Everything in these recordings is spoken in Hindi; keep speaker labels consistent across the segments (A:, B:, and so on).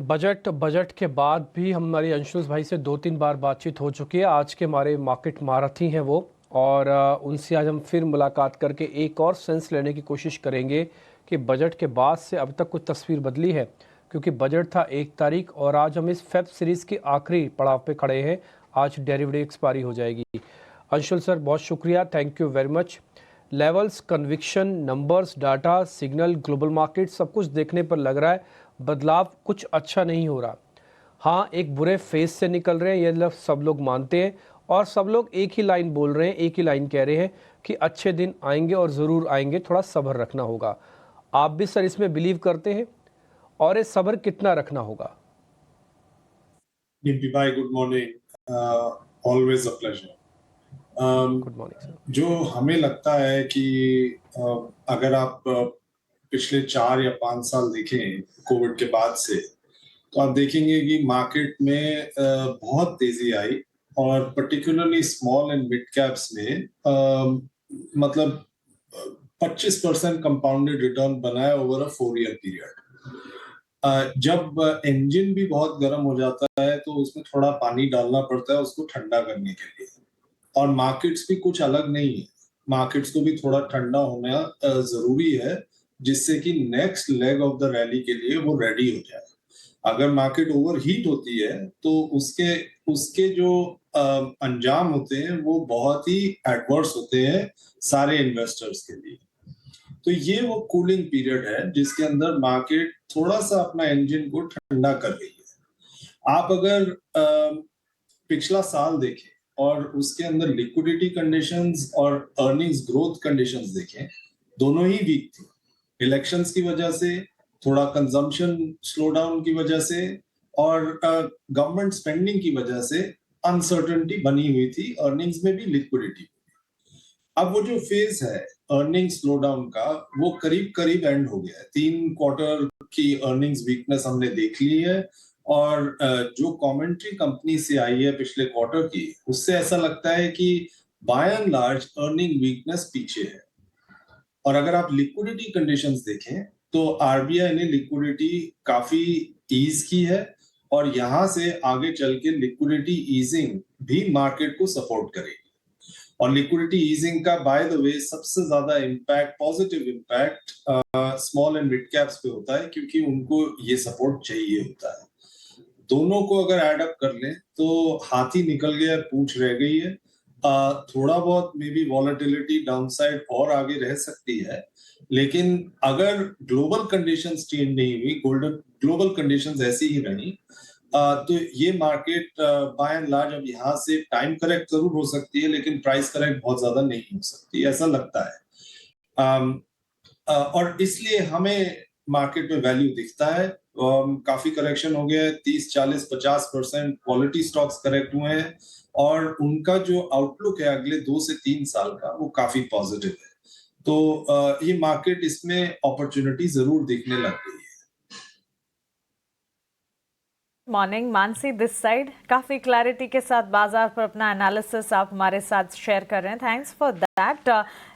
A: बजट के बाद भी हमारी अंशुल भाई से 2-3 बार बातचीत हो चुकी है। आज के हमारे मार्केट महारथी हैं वो, और उनसे आज हम फिर मुलाकात करके एक और सेंस लेने की कोशिश करेंगे कि बजट के बाद से अब तक कुछ तस्वीर बदली है, क्योंकि बजट था 1 तारीख और आज हम इस फेब सीरीज़ के आखिरी पड़ाव पे खड़े हैं। आज डेरिवेटिव एक्सपायरी हो जाएगी। अंशुल सर, बहुत शुक्रिया, thank you very much. Levels, conviction, numbers, data, signal, global market, सब कुछ देखने पर लग रहा है बदलाव कुछ अच्छा नहीं हो रहा। हाँ, एक बुरे फेज से निकल रहे हैं, ये सब लोग मानते हैं, और सब लोग एक ही लाइन बोल रहे हैं, एक ही लाइन कह रहे हैं कि अच्छे दिन आएंगे और ज़रूर आएंगे, थोड़ा सब्र रखना होगा। आप भी सर इसमें बिलीव करते हैं, और ये सब्र कितना रखना होगा?
B: निम्पी भाई, good morning, always a pleasure.
A: Good morning sir.
B: जो हमें लगता है कि अगर आप पिछले 4 या 5 साल देखें कोविड के बाद से, तो आप देखेंगे कि मार्केट में बहुत तेजी आई, और particularly small and mid caps में मतलब 25% कंपाउंडेड रिटर्न बनाया ओवर अ 4 ईयर पीरियड। जब इंजन भी बहुत गर्म हो जाता है तो उसमें थोड़ा पानी डालना पड़ता है उसको ठंडा करने के लिए, और मार्केट्स भी कुछ अलग नहीं है। मार्केट्स को भी थोड़ा ठंडा होना जरूरी है, जिससे कि next leg of the rally के लिए वो रेडी हो जाए। अगर मार्केट ओवर हीट होती है तो उसके उसके जो अंजाम होते हैं वो बहुत ही एडवर्स होते हैं सारे इन्वेस्टर्स के लिए। तो ये वो कूलिंग पीरियड है जिसके अंदर मार्केट थोड़ा सा अपना इंजन को ठंडा कर रही है। आप अगर पिछला साल देखें और उसके अंदर लिक्विडिटी कंडीशंस और अर्निंग्स ग्रोथ कंडीशंस देखें, दोनों ही वीक थी। इलेक्शंस की वजह से, थोड़ा कंजम्पशन स्लो डाउन की वजह से, और गवर्नमेंट स्पेंडिंग की वजह से अनसर्टेनिटी बनी हुई थी अर्निंग्स में भी, लिक्विडिटी। अब वो जो फेज है अर्निंग स्लो डाउन का, वो करीब करीब एंड हो गया है। 3 क्वार्टर की अर्निंग्स वीकनेस हमने देख ली है, और जो कमेंट्री कंपनी से आई है पिछले क्वार्टर की, उससे ऐसा लगता है कि by and large earning weakness पीछे है। और अगर आप लिक्विडिटी कंडीशंस देखें तो आरबीआई ने लिक्विडिटी काफी ईज की है, और यहां से आगे चल के लिक्विडिटी ईजिंग भी मार्केट को सपोर्ट करेगी। और लिक्विडिटी ईजिंग का बाय द वे सबसे ज्यादा impact, positive impact small and mid caps पे होता है, क्योंकि उनको ये सपोर्ट चाहिए होता है। दोनों को अगर ऐड अप कर लें तो हाथी निकल गया, पूंछ रह गई है। थोड़ा बहुत मे बी वॉलेटिलिटी डाउनसाइड और आगे रह सकती है, लेकिन अगर ग्लोबल कंडीशंस चेंज नहीं हुई, गोल्डन ग्लोबल कंडीशंस ऐसी ही रही, तो ये मार्केट बाय एंड लार्ज अब यहाँ से टाइम करेक्ट जरूर हो सकती है, लेकिन प्राइस करेक्ट बहुत ज्यादा नहीं हो सकती, ऐसा लगता है। और इसलिए हमें मार्केट में वैल्यू दिखता है। काफी करेक्शन हो गया है, 30, 40, 50% क्वालिटी स्टॉक्स करेक्ट हुए हैं, और उनका जो आउटलुक है अगले 2 से 3 साल का, वो काफी पॉजिटिव है। तो ये मार्केट, इसमें अपॉर्चुनिटी जरूर दिखने लग गई है।
C: Morning, Mansi this side. काफ़ी क्लैरिटी के साथ बाजार पर अपना एनालिसिस आप हमारे साथ शेयर कर रहे हैं, थैंक्स फॉर दैट।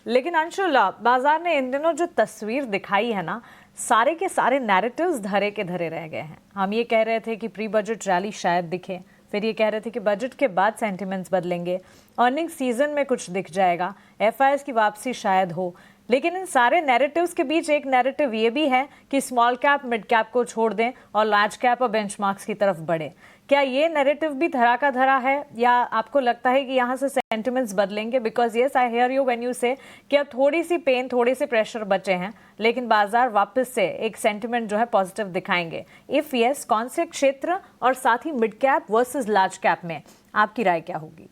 C: लेकिन अंशुल, बाजार ने इन दिनों जो तस्वीर दिखाई है ना, सारे के सारे नैरेटिव्स धरे के धरे रह गए हैं। हम ये कह रहे थे कि प्री बजट रैली शायद दिखे, फिर ये कह रहे थे कि बजट के बाद सेंटिमेंट्स बदलेंगे, अर्निंग सीजन में कुछ दिख जाएगा, एफआईएस की वापसी शायद हो। लेकिन इन सारे नैरेटिव्स के बीच एक नैरेटिव ये भी है कि स्मॉल कैप मिड कैप को छोड़ दें और लार्ज कैप और बेंचमार्क्स की तरफ बढ़े। क्या ये नैरेटिव भी धरा का धरा है, या आपको लगता है कि यहाँ से सेंटिमेंट्स बदलेंगे? Because yes, I hear you when you से कि अब थोड़ी सी पेन, थोड़े से प्रेशर बचे हैं, लेकिन बाजार वापस से एक सेंटिमेंट जो है पॉजिटिव दिखाएंगे। इफ यस, कौन से क्षेत्र और साथ ही mid cap versus large cap में आपकी राय क्या होगी?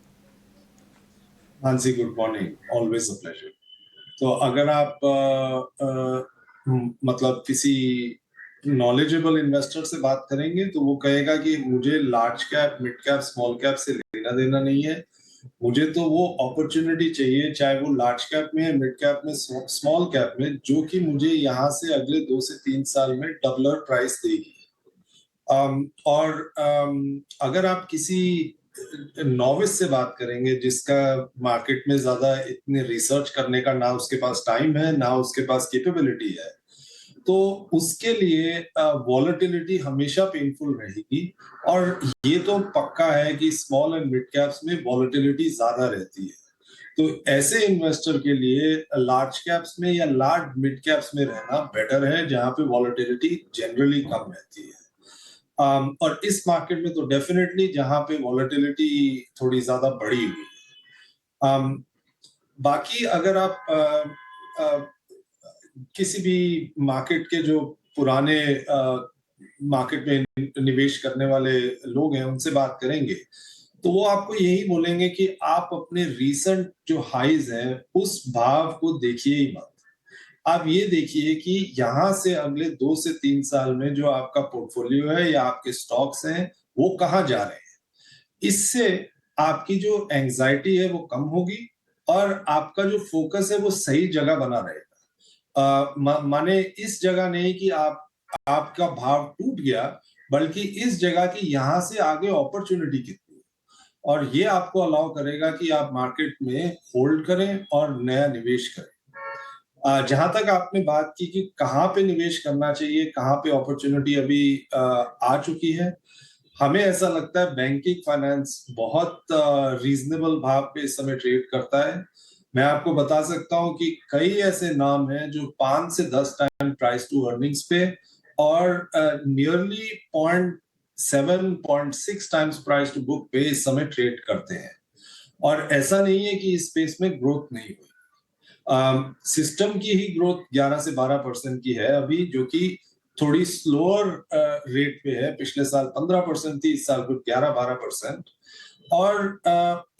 B: Mansi, good morning, always a pleasure. तो अगर आप मतलब किसी नॉलेजेबल इन्वेस्टर से बात करेंगे तो वो कहेगा कि मुझे large cap, mid cap, small cap से लेना देना नहीं है, मुझे तो वो अपॉर्चुनिटी चाहिए, चाहे वो लार्ज कैप में है, मिड कैप में, स्मॉल कैप में, जो कि मुझे यहाँ से अगले 2 से 3 साल में डबलर प्राइस देगी। और अगर आप किसी नॉविस से बात करेंगे जिसका मार्केट में ज्यादा इतने रिसर्च करने का ना उसके पास टाइम है, ना उसके पास कैपेबिलिटी है, तो उसके लिए वॉलेटिलिटी हमेशा पेनफुल रहेगी। और ये तो पक्का है कि स्मॉल एंड मिड कैप्स में वॉलेटिलिटी ज्यादा रहती है। तो ऐसे इन्वेस्टर के लिए लार्ज कैप्स में या लार्ज मिड कैप्स में रहना बेटर है, जहां पे वॉलेटिलिटी जनरली कम रहती है। और इस मार्केट में तो डेफिनेटली जहां पे वॉलेटिलिटी थोड़ी ज्यादा बढ़ी हुई है। बाकी अगर आप किसी भी मार्केट के जो पुराने मार्केट में निवेश करने वाले लोग हैं उनसे बात करेंगे, तो वो आपको यही बोलेंगे कि आप अपने रीसेंट जो हाइज हैं उस भाव को देखिए ही मत। आप ये देखिए कि यहां से अगले 2 से 3 साल में जो आपका पोर्टफोलियो है या आपके स्टॉक्स हैं वो कहाँ जा रहे हैं। इससे आपकी जो एंजाइटी है वो कम होगी और आपका जो फोकस है वो सही जगह बना रहेगा। माने इस जगह नहीं कि आपका भाव टूट गया, बल्कि इस जगह की यहां से आगे अपॉर्चुनिटी कितनी है। और ये आपको अलाउ करेगा कि आप मार्केट में होल्ड करें और नया निवेश करें। जहां तक आपने बात की कि कहाँ पे निवेश करना चाहिए, कहाँ पे अपॉर्चुनिटी अभी आ चुकी है, हमें ऐसा लगता है बैंकिंग फाइनेंस बहुत रीजनेबल भाव पे इस समय ट्रेड करता है। मैं आपको बता सकता हूं कि कई ऐसे नाम हैं जो 5 से 10 टाइम प्राइस टू अर्निंग्स पे और nearly 0.6 times price to book पे इस समय ट्रेड करते हैं। और ऐसा नहीं है कि इस स्पेस में ग्रोथ नहीं हुई। सिस्टम की ही ग्रोथ 11 से 12% की है अभी, जो कि थोड़ी स्लोअर रेट पे है। पिछले साल 15% थी, इस साल कुछ 11-12%। और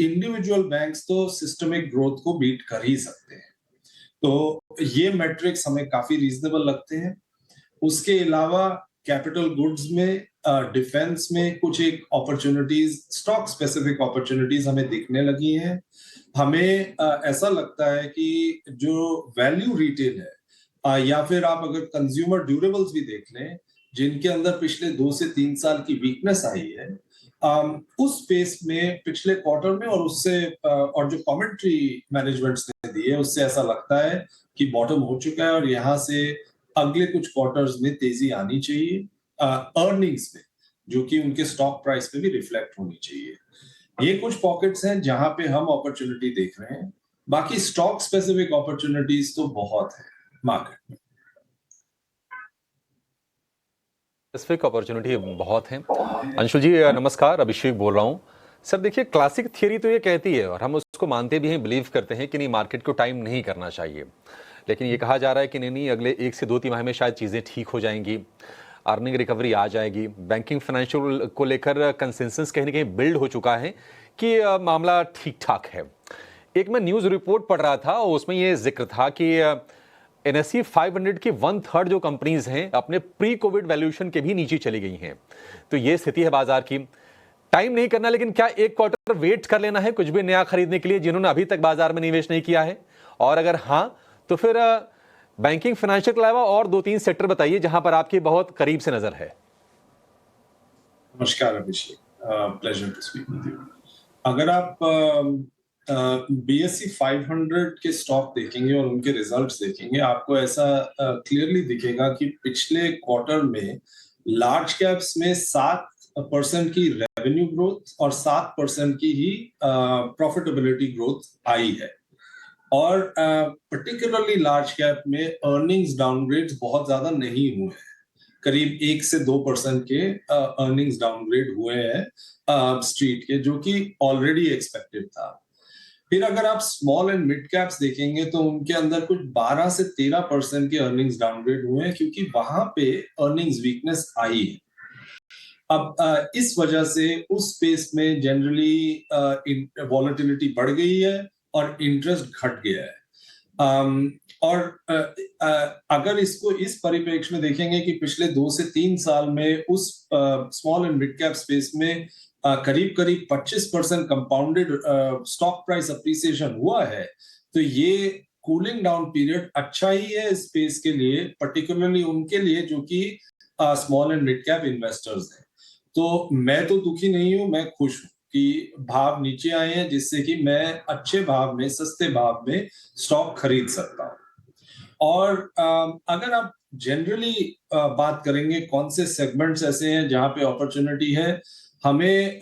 B: इंडिविजुअल बैंक्स तो सिस्टमिक ग्रोथ को बीट कर ही सकते हैं। तो ये मैट्रिक्स हमें काफी रीजनेबल लगते हैं। उसके अलावा कैपिटल गुड्स में, डिफेंस में कुछ एक अपॉर्चुनिटीज, स्टॉक स्पेसिफिक अपॉर्चुनिटीज हमें दिखने लगी हैं। हमें ऐसा लगता है कि जो वैल्यू रिटेल है, या फिर आप अगर कंज्यूमर ड्यूरेबल्स भी देख लें, जिनके अंदर पिछले 2 से 3 साल की वीकनेस आई है, उस स्पेस में पिछले क्वार्टर में और उससे और जो कमेंट्री मैनेजमेंट्स ने दी है उससे ऐसा लगता है कि बॉटम हो चुका है और यहाँ से अगले कुछ क्वार्टर्स में तेजी आनी चाहिए अर्निंग्स में, जो कि उनके स्टॉक प्राइस पे भी रिफ्लेक्ट होनी चाहिए। ये कुछ पॉकेट्स हैं जहां पे हम अपॉर्चुनिटी देख रहे हैं। बाकी स्टॉक स्पेसिफिक अपॉर्चुनिटीज तो बहुत है मार्केट में।
D: स्पेसिफिक अपॉर्चुनिटी बहुत है। अंशुल जी नमस्कार, अभिषेक बोल रहा हूँ। सर देखिए, क्लासिक थियरी तो ये कहती है और हम उसको मानते भी हैं, बिलीव करते हैं कि नहीं, मार्केट को टाइम नहीं करना चाहिए। लेकिन ये कहा जा रहा है कि नहीं, अगले 1 से 2 तिमाही में शायद चीज़ें ठीक हो जाएंगी, अर्निंग रिकवरी आ जाएगी। बैंकिंग फाइनेंशियल को लेकर कंसेंसस कहीं ना कहीं बिल्ड हो चुका है कि मामला ठीक ठाक है। एक मैं न्यूज़ रिपोर्ट पढ़ रहा था और उसमें ये जिक्र था कि NSE 500 की 1/3 जो कंपनीज हैं अपने प्री कोविड वैल्यूएशन के भी नीचे चली गई हैं। तो ये स्थिति है बाजार की। टाइम नहीं करना, लेकिन क्या एक क्वार्टर वेट कर लेना है कुछ भी नया खरीदने के लिए जिन्होंने अभी तक बाजार में निवेश नहीं किया है? और अगर हाँ, तो फिर बैंकिंग फाइनेंशियल के अलावा और 2-3 सेक्टर बताइए जहां पर आपकी बहुत करीब से नजर है।
B: नमस्कार Abhishek, pleasure to speak with you. अगर आप BSE 500 के स्टॉक देखेंगे और उनके रिजल्ट्स देखेंगे, आपको ऐसा क्लियरली दिखेगा कि पिछले क्वार्टर में लार्ज कैप्स में 7% की रेवेन्यू ग्रोथ और 7% की ही प्रॉफिटेबिलिटी ग्रोथ आई है। और पर्टिकुलरली लार्ज कैप में अर्निंग्स डाउनग्रेड्स बहुत ज्यादा नहीं हुए हैं। करीब 1 से 2% के अर्निंग्स डाउनग्रेड हुए हैं स्ट्रीट के, जो कि ऑलरेडी एक्सपेक्टेड था। फिर अगर आप स्मॉल एंड मिड कैप्स देखेंगे तो उनके अंदर कुछ 12 से 13% के अर्निंग्स डाउनग्रेड हुए हैं, क्योंकि वहां पे अर्निंग्स वीकनेस आई है। अब इस वजह से उस स्पेस में जनरली वॉलेटिलिटी बढ़ गई है और इंटरेस्ट घट गया है। और अगर इसको इस परिप्रेक्ष्य में देखेंगे कि पिछले 2 से 3 साल में उस small and mid cap space में करीब 25% कंपाउंडेड स्टॉक प्राइस अप्रिसिएशन हुआ है, तो ये कूलिंग डाउन पीरियड अच्छा ही है इस स्पेस के लिए, पर्टिकुलरली उनके लिए जो कि small and mid cap investors हैं। तो मैं तो दुखी नहीं हूं, मैं खुश हूं कि भाव नीचे आए हैं, जिससे कि मैं अच्छे भाव में, सस्ते भाव में स्टॉक खरीद सकता हूं। और अगर आप जनरली बात करेंगे कौन से सेगमेंट्स ऐसे हैं जहां पे अपॉर्चुनिटी है, हमें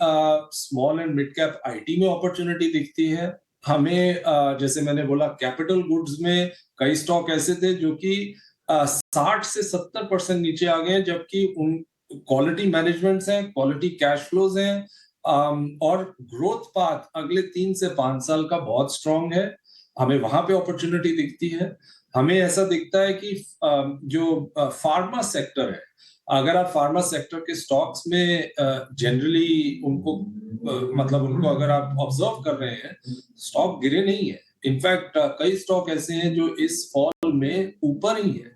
B: small and mid cap IT में अपॉर्चुनिटी दिखती है। हमें जैसे मैंने बोला कैपिटल गुड्स में कई स्टॉक ऐसे थे जो कि 60 से 70% नीचे आ गए, जबकि उन क्वालिटी मैनेजमेंट्स हैं, क्वालिटी कैश फ्लोज हैं, और ग्रोथ पाथ अगले 3 से 5 साल का बहुत स्ट्रांग है। हमें वहां पे अपॉर्चुनिटी दिखती है। हमें ऐसा दिखता है कि जो फार्मा सेक्टर है, अगर आप फार्मा सेक्टर के स्टॉक्स में जनरली उनको मतलब उनको अगर आप ऑब्जर्व कर रहे हैं, स्टॉक गिरे नहीं है। इनफैक्ट कई स्टॉक ऐसे हैं जो इस फॉल में ऊपर ही है।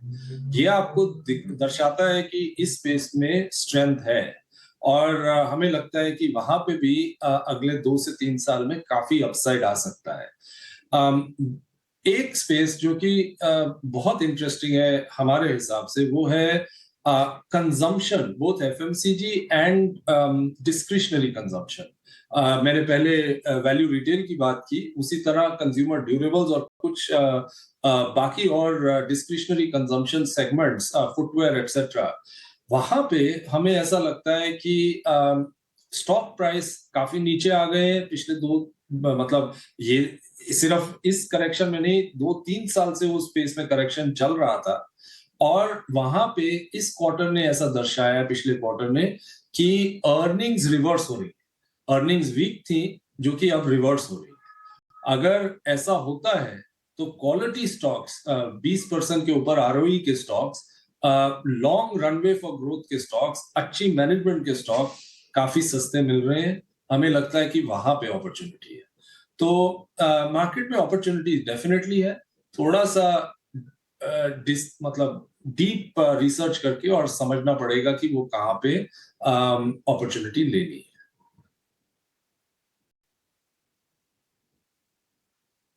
B: ये आपको दर्शाता है कि इस स्पेस में स्ट्रेंथ है, और हमें लगता है कि वहां पे भी अगले 2 से 3 साल में काफी अपसाइड आ सकता है। एक स्पेस जो कि बहुत इंटरेस्टिंग है हमारे हिसाब से, वो है consumption, both FMCG and discretionary consumption. मैंने पहले वैल्यू रिटेल की बात की, उसी तरह कंज्यूमर ड्यूरेबल्स और कुछ बाकी और discretionary consumption segments, footwear etcetera, वहां पे हमें ऐसा लगता है कि स्टॉक प्राइस काफी नीचे आ गए हैं पिछले मतलब ये सिर्फ इस करेक्शन में नहीं, 2-3 साल से उस स्पेस में करेक्शन चल रहा था, और वहां पे इस क्वार्टर ने ऐसा दर्शाया, पिछले क्वार्टर ने, कि अर्निंग्स रिवर्स हो रही, अर्निंग्स वीक थी जो कि अब रिवर्स हो रही। अगर ऐसा होता है तो क्वालिटी स्टॉक्स, 20% के ऊपर आरओई के stocks, long runway for growth के स्टॉक्स, अच्छी मैनेजमेंट के स्टॉक काफी सस्ते मिल रहे हैं। हमें लगता है कि वहां पे अपॉर्चुनिटी है। तो मार्केट में अपॉर्चुनिटी डेफिनेटली है। थोड़ा सा मतलब डीप रिसर्च करके और समझना पड़ेगा कि वो कहाँ पे अपॉर्चुनिटी लेनी है।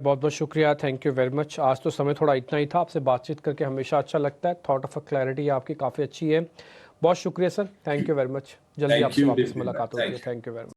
A: बहुत बहुत शुक्रिया, थैंक यू वेरी मच। आज तो समय थोड़ा इतना ही था, आपसे बातचीत करके हमेशा अच्छा लगता है। थॉट ऑफ क्लैरिटी आपकी काफ़ी अच्छी है। बहुत शुक्रिया sir, thank you very much. जल्दी आपसे वापस मुलाकात होगी। Thank you very much.